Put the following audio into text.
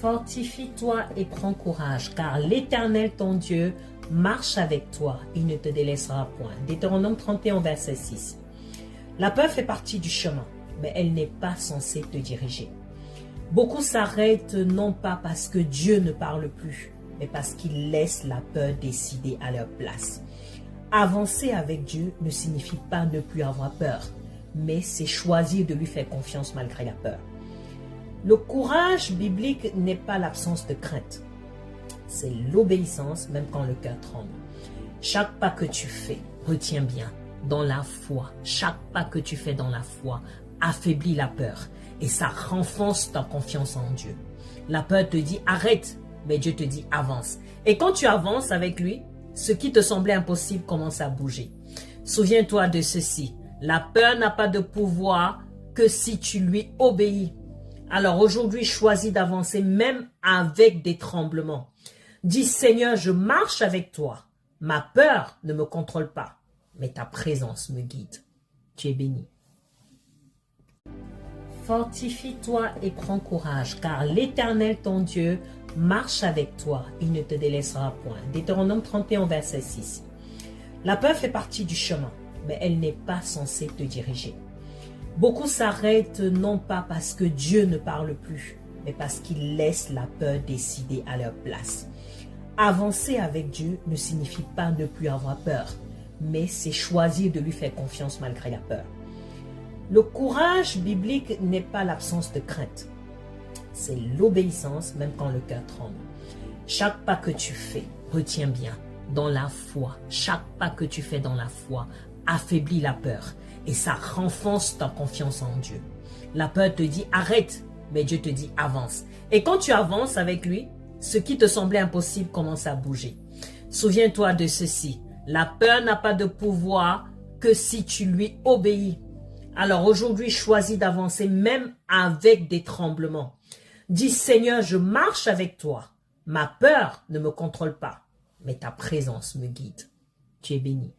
Fortifie-toi et prends courage, car l'Éternel, ton Dieu, marche avec toi. Il ne te délaissera point. Deutéronome 31, verset 6. La peur fait partie du chemin, mais elle n'est pas censée te diriger. Beaucoup s'arrêtent non pas parce que Dieu ne parle plus, mais parce qu'ils laissent la peur décider à leur place. Avancer avec Dieu ne signifie pas ne plus avoir peur, mais c'est choisir de lui faire confiance malgré la peur. Le courage biblique n'est pas l'absence de crainte, c'est l'obéissance même quand le cœur tremble. Chaque pas que tu fais, retiens bien, dans la foi, chaque pas que tu fais dans la foi affaiblit la peur et ça renforce ta confiance en Dieu. La peur te dit arrête, mais Dieu te dit avance. Et quand tu avances avec lui, ce qui te semblait impossible commence à bouger. Souviens-toi de ceci, la peur n'a pas de pouvoir que si tu lui obéis. Alors aujourd'hui, choisis d'avancer même avec des tremblements. Dis Seigneur, je marche avec toi. Ma peur ne me contrôle pas, mais ta présence me guide. Tu es béni. Fortifie-toi et prends courage, car l'Éternel, ton Dieu, marche avec toi. Il ne te délaissera point. Deutéronome 31, verset 6. La peur fait partie du chemin, mais elle n'est pas censée te diriger. Beaucoup s'arrêtent non pas parce que Dieu ne parle plus, mais parce qu'ils laissent la peur décider à leur place. Avancer avec Dieu ne signifie pas ne plus avoir peur, mais c'est choisir de lui faire confiance malgré la peur. Le courage biblique n'est pas l'absence de crainte, c'est l'obéissance même quand le cœur tremble. Chaque pas que tu fais, retiens bien, dans la foi, chaque pas que tu fais dans la foi affaiblit la peur et ça renforce ta confiance en Dieu. La peur te dit arrête, mais Dieu te dit avance. Et quand tu avances avec lui, ce qui te semblait impossible commence à bouger. Souviens-toi de ceci, la peur n'a pas de pouvoir que si tu lui obéis. Alors aujourd'hui, choisis d'avancer même avec des tremblements. Dis Seigneur, je marche avec toi. Ma peur ne me contrôle pas, mais ta présence me guide. Tu es béni.